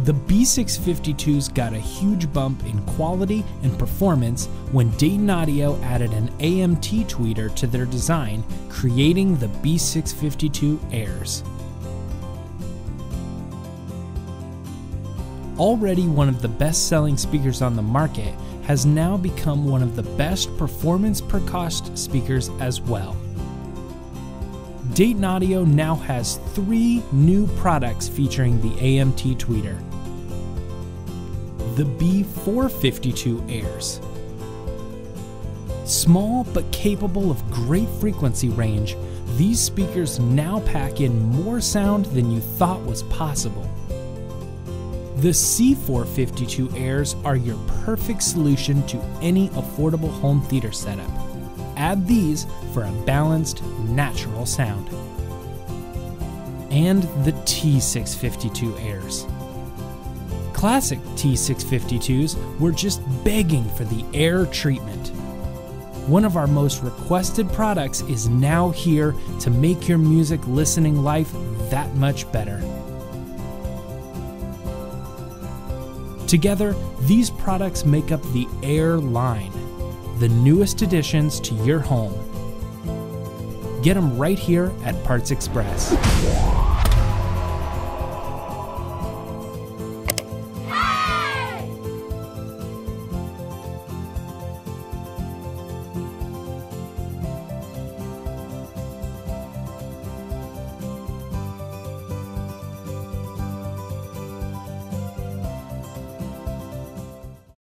The B652s got a huge bump in quality and performance when Dayton Audio added an AMT tweeter to their design, creating the B652 AIRs. Already one of the best-selling speakers on the market, has now become one of the best performance per cost speakers as well. Dayton Audio now has 3 new products featuring the AMT tweeter. The B452 AIRs. Small but capable of great frequency range, these speakers now pack in more sound than you thought was possible. The C452 AIRs are your perfect solution to any affordable home theater setup. Add these for a balanced, natural sound. And the T652 AIRs. Classic T652s were just begging for the AIR treatment. One of our most requested products is now here to make your music listening life that much better. Together, these products make up the AIR line, the newest additions to your home. Get them right here at Parts Express.